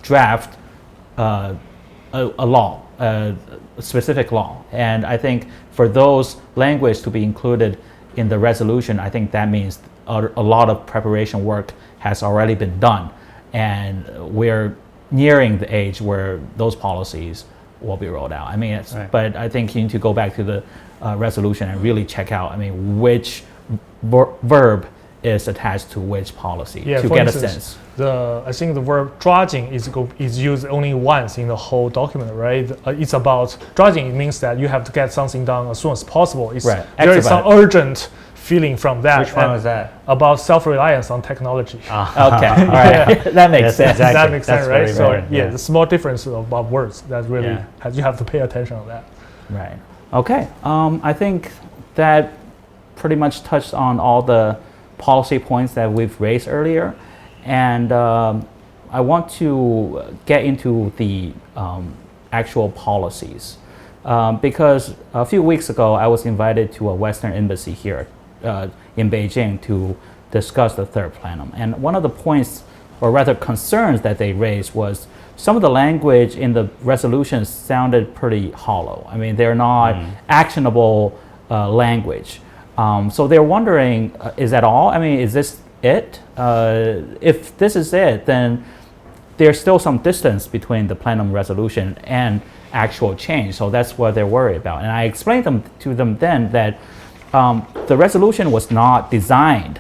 draft a law, a specific law. And I think for those language to be included in the resolution, I think that means a lot of preparation work has already been done. And we're nearing the age where those policies will be rolled out. I mean, Right. but I think you need to go back to the resolution and really check out, I mean, which verb is attached to which policy Yeah, to for get instance, a sense. I think the verb 抓紧 is used only once in the whole document, right? It's about 抓紧 means that you have to get something done as soon as possible. It's, Right. There is some Expedite. urgent feeling from that. Which one and was that? About self-reliance on technology. Okay, all right, that makes Yes, sense. exactly. That makes That's sense, right? very So important, yeah, yeah. the small difference about words that really Yeah. you have to pay attention on that. Right. Okay. I think that pretty much touched on all the policy points that we've raised earlier, and I want to get into the actual policies because a few weeks ago I was invited to a Western embassy here in Beijing to discuss the Third Plenum, and one of the points, or rather concerns, that they raised was some of the language in the resolutions sounded pretty hollow. I mean, they're not actionable language. So they're wondering, is that all? I mean, is this it? If this is it, then there's still some distance between the plenum resolution and actual change. So that's what they're worried about. And I explained to them then that the resolution was not designed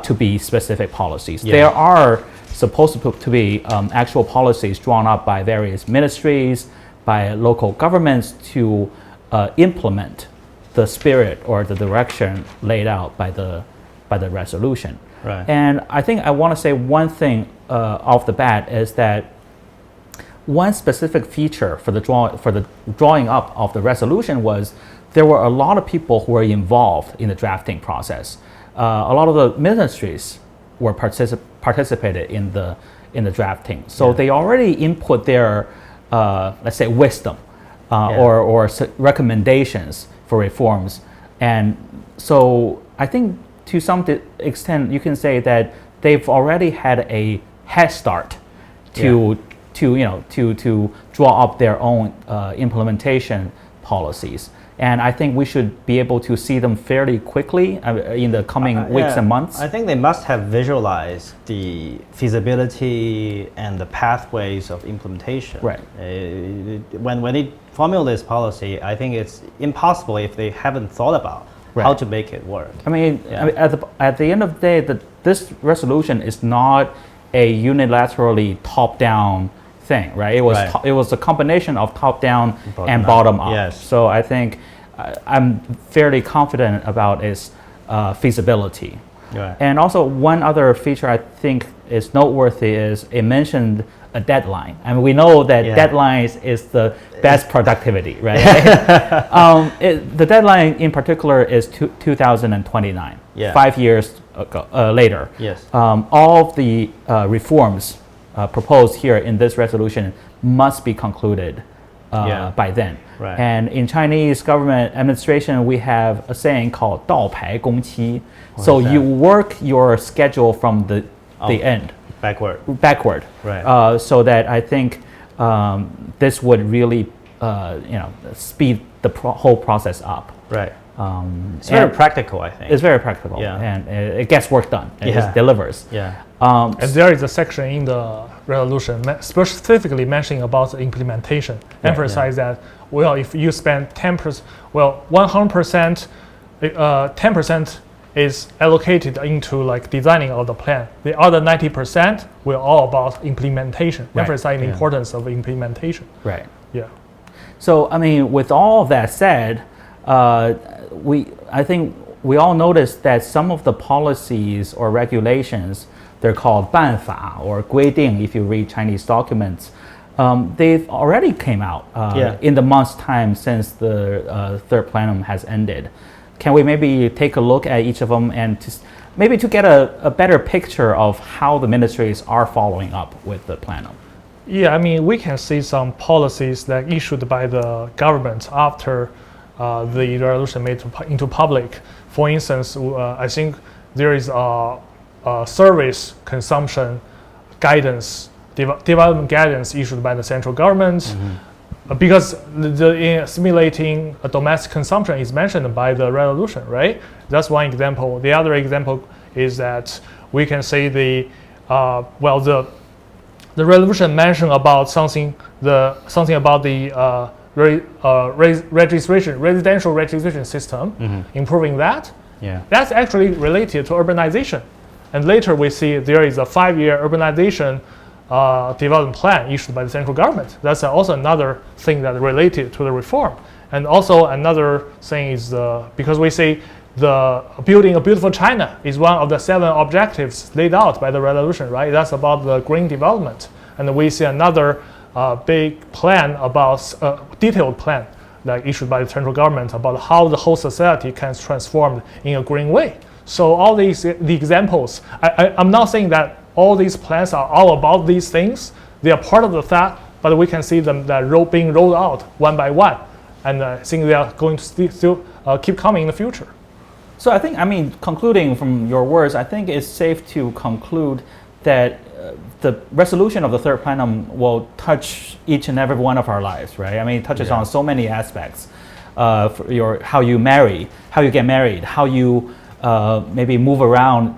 to be specific policies. Yeah. There are supposed to be actual policies drawn up by various ministries, by local governments to implement the spirit or the direction laid out by the resolution. Right. And I think I want to say one thing off the bat is that one specific feature for the drawing up of the resolution was there were a lot of people who were involved in the drafting process. A lot of the ministries were participated in the drafting, so they already input their let's say wisdom or recommendations for reforms, and so I think to some extent you can say that they've already had a head start to draw up their own implementation policies. And I think we should be able to see them fairly quickly in the coming weeks and months. I think they must have visualized the feasibility and the pathways of implementation. Right. When they formulate this policy, I think it's impossible if they haven't thought about how to make it work. I mean, at the end of the day, this resolution is not a unilaterally top-down thing, right? It was a combination of top-down and bottom-up. Yes. So I think I'm fairly confident about its feasibility. Right. And also one other feature I think is noteworthy is it mentioned a deadline. I mean, we know that deadlines is the best productivity, right? The deadline in particular is 2029, 5 years later. Yes. All of the reforms proposed here in this resolution must be concluded by then. Right. And in Chinese government administration, we have a saying called 倒排工期. So you work your schedule from the end. Backward. Right. So that I think this would really speed the whole process up. Right. It's very practical, I think. It's very practical, and it gets work done. It delivers. Yeah. And there is a section in the resolution specifically mentioning about the implementation. Emphasize that, well, if you spend 10%, well, 100%, 10% is allocated into like designing of the plan. The other 90% will all about implementation. Emphasizing the importance of implementation. Right. Yeah. So I mean, with all of that said, I think we all noticed that some of the policies or regulations, they're called 办法 or 规定 if you read Chinese documents, they've already came out in the month's time since the third plenum has ended. Can we maybe take a look at each of them and maybe to get a better picture of how the ministries are following up with the plenum? Yeah, I mean, we can see some policies that issued by the government after the resolution made into public. For instance, I think there is a service consumption guidance, development guidance issued by the central government, because the stimulating domestic consumption is mentioned by the resolution, right? That's one example. The other example is that we can say the resolution mentioned about something about the residential registration system, improving that. Yeah. That's actually related to urbanization. And later we see there is a 5-year urbanization development plan issued by the central government. That's also another thing that related to the reform. And also another thing is because we say the building a beautiful China is one of the 7 objectives laid out by the resolution, right? That's about the green development. And we see another big plan about detailed plan like issued by the central government about how the whole society can transform in a green way. So all the examples, I'm not saying that all these plans are all about these things. They are part of the that, but we can see them that being rolled out one by one, and I think they are going to still keep coming in the future. So I think, concluding from your words, I think it's safe to conclude that the resolution of the third plenum will touch each and every one of our lives, right? I mean, it touches on so many aspects. How you get married, how you maybe move around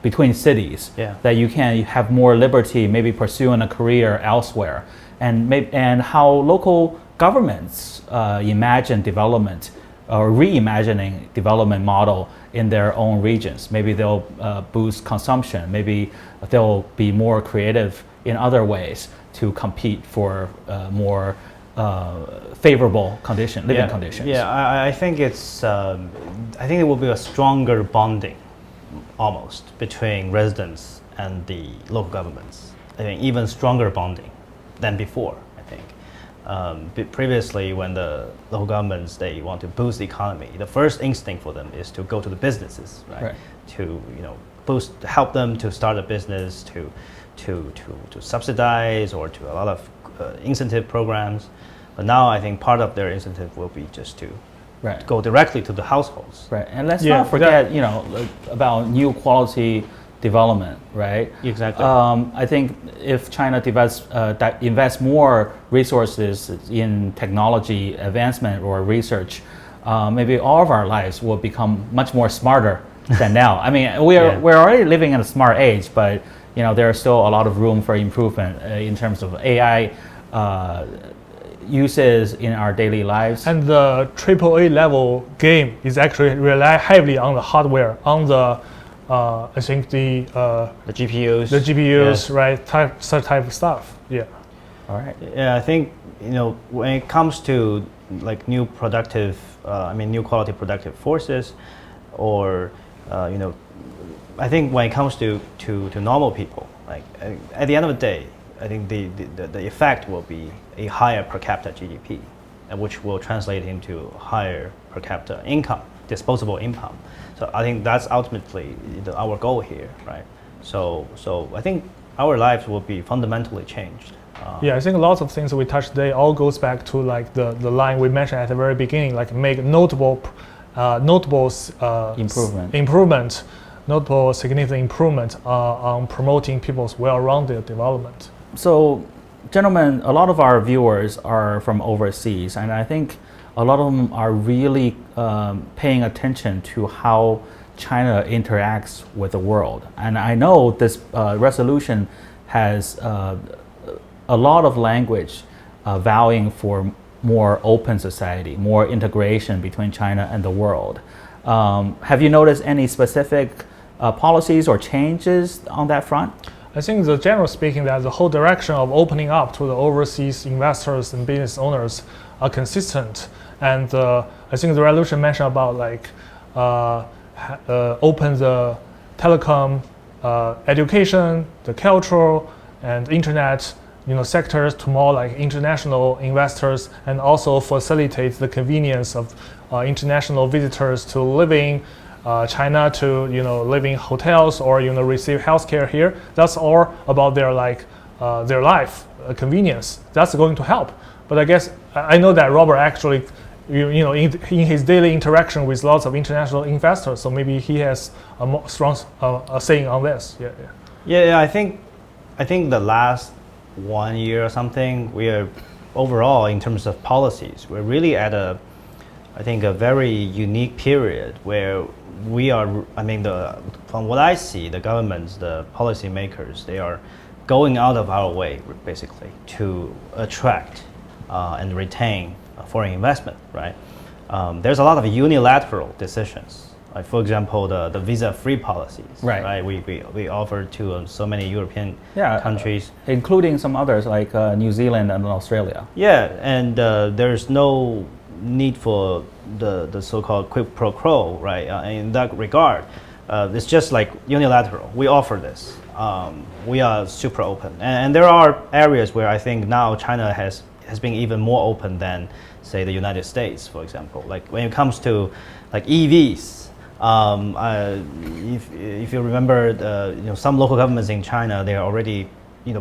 between cities, that you can have more liberty, maybe pursuing a career elsewhere, and how local governments imagine development or reimagining development model in their own regions. Maybe they'll boost consumption, maybe they'll be more creative in other ways to compete for more favorable living conditions. Yeah, I think it's. I think it will be a stronger bonding almost between residents and the local governments. I think even stronger bonding than before, I think. Previously, when the local governments, they want to boost the economy, the first instinct for them is to go to the businesses, right? To help them to start a business, to subsidize or to a lot of incentive programs. But now I think part of their incentive will be just to go directly to the households. Right, and let's not forget, about new quality development, right? Exactly. I think if China invests more resources in technology advancement or research, maybe all of our lives will become much more smarter than now. I mean, we're already living in a smart age, but there is still a lot of room for improvement in terms of AI uses in our daily lives. And the AAA level game is actually rely heavily on the hardware, on the I think the GPUs. The GPUs, right? Such type of stuff. Yeah. All right. Yeah, I think when it comes to like new quality productive forces, or I think when it comes to normal people, like at the end of the day, I think the effect will be a higher per capita GDP, which will translate into higher per capita income, disposable income. So I think that's ultimately our goal here, right? So I think our lives will be fundamentally changed. I think lots of things we touched today all goes back to like the line we mentioned at the very beginning, like make notable significant improvement on promoting people's well-rounded development. So, gentlemen, a lot of our viewers are from overseas, and I think a lot of them are really paying attention to how China interacts with the world. And I know this resolution has a lot of language vowing for more open society, more integration between China and the world. Have you noticed any specific policies or changes on that front? I think the general speaking that the whole direction of opening up to the overseas investors and business owners are consistent. And I think the resolution mentioned about like open the telecom, education, the cultural and internet sectors to more like international investors, and also facilitate the convenience of international visitors to living China, to living hotels or receive healthcare here. That's all about their life convenience. That's going to help. But I guess I know that Robert actually in his daily interaction with lots of international investors, so maybe he has a more strong saying on this. Yeah. I think the last 1 year or something, we are overall in terms of policies, we're really at a very unique period where we are. From what I see, the governments, the policymakers, they are going out of our way basically to attract and retain foreign investment, right? There's a lot of unilateral decisions. Like for example, the visa-free policies, right? We offer to so many European countries, including some others like New Zealand and Australia. Yeah, and there's no need for the so-called quid pro quo, right? In that regard, it's just like unilateral. We offer this. We are super open, and there are areas where I think now China has been even more open than, say, the United States, for example. Like when it comes to like EVs. If you remember, some local governments in China, they are already,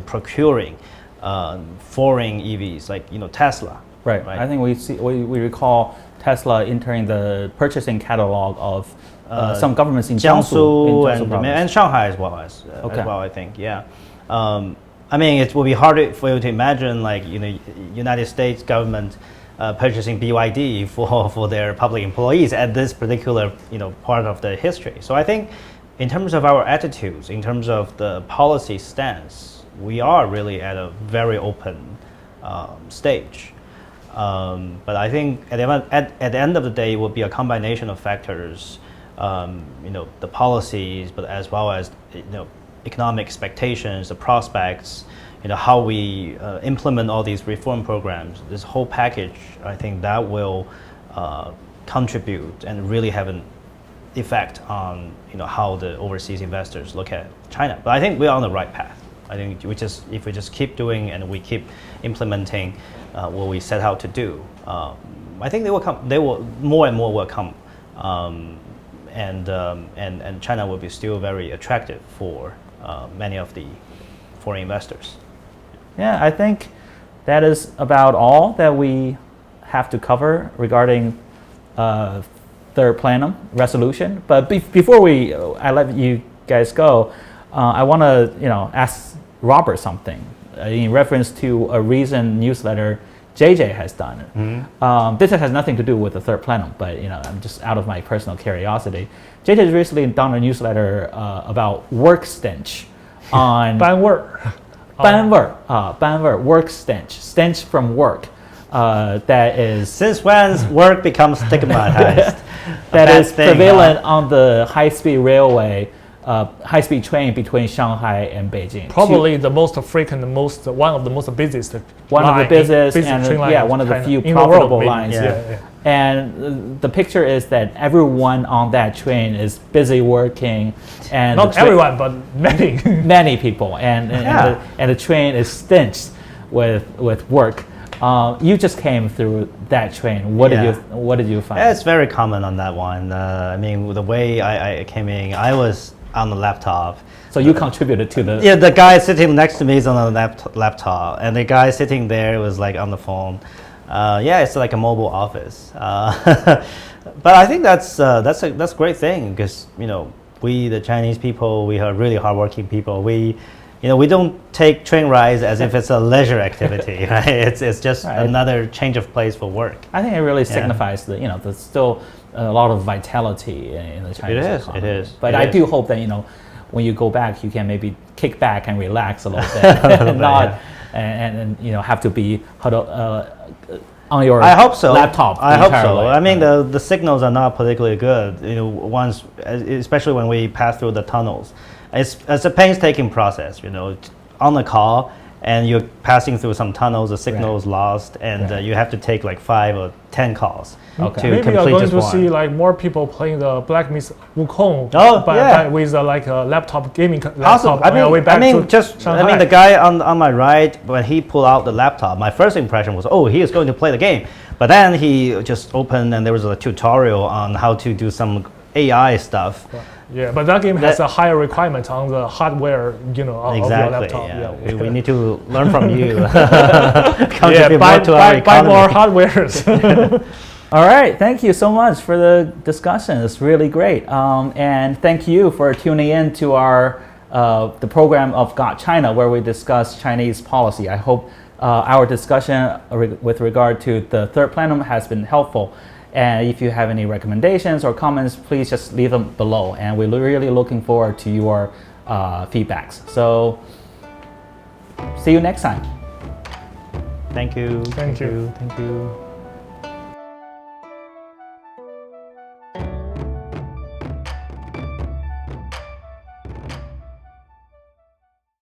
procuring foreign EVs, like Tesla. Right. I think we recall Tesla entering the purchasing catalog of some governments in Jiangsu and Shanghai as well as well. I think, yeah. It will be hard for you to imagine, like United States government purchasing BYD for their public employees at this particular part of the history. So I think in terms of our attitudes, in terms of the policy stance, we are really at a very open stage. But I think at the end of the day, it will be a combination of factors, the policies, but as well as economic expectations, the prospects, how we implement all these reform programs. This whole package, I think that will contribute and really have effect on how the overseas investors look at China. But I think we're on the right path. I think if we just keep doing and we keep implementing what we set out to do, I think they will come. They will more and more will come, and China will be still very attractive for many of the foreign investors. Yeah, I think that is about all that we have to cover regarding Third Plenum Resolution. But before I let you guys go, I want to ask Robert something in reference to a recent newsletter JJ has done. Mm-hmm. This has nothing to do with the Third Plenum, but I'm just out of my personal curiosity. JJ has recently done a newsletter about work stench on 班味儿 班味儿 work stench from work. That is Since when work becomes stigmatized? that is prevalent on the high-speed railway, high-speed train between Shanghai and Beijing. Probably the most frequent, one of the most busiest One of the busiest busy and train line one of the kind few in the world, profitable maybe. lines. Yeah. And the picture is that everyone on that train is busy working, and Not everyone, but many. many people, and the train is stenched with work. You just came through that train. What did you find? Yeah, it's very common on that one. I mean, the way I came in, I was on the laptop. So you contributed to the Yeah, the guy sitting next to me is on the laptop, and the guy sitting there was like on the phone. It's like a mobile office. But I think that's a great thing because we the Chinese people, we are really hardworking people. We don't take train rides as if it's a leisure activity, right? It's just another change of place for work. I think it really signifies there's still a lot of vitality in the Chinese economy. It is. But I do hope that when you go back, you can maybe kick back and relax a little bit, and not and have to be huddled on your I hope so. laptop. I hope so. Way. I mean, the signals are not particularly good. Especially when we pass through the tunnels, it's a painstaking process. On the call, and you're passing through some tunnels, the signal is lost, and you have to take like 5 or 10 calls to Maybe complete you're going this to one. see like more people playing the Black Myth Wukong with like a laptop gaming laptop. I mean, way back to Shanghai. the guy on my right, when he pulled out the laptop, my first impression was, oh, he is going to play the game. But then he just opened, and there was a tutorial on how to do some AI stuff. Yeah, but that game has a higher requirement on the hardware, of your laptop. Yeah. We need to learn from you. Contribute more to our buy economy. more hardwares. All right, thank you so much for the discussion. It's really great. And thank you for tuning in to our the program of Got China, where we discuss Chinese policy. I hope our discussion with regard to the Third Plenum has been helpful. And if you have any recommendations or comments, please just leave them below. And we're really looking forward to your feedbacks. So see you next time. Thank you. Thank you. Thank you.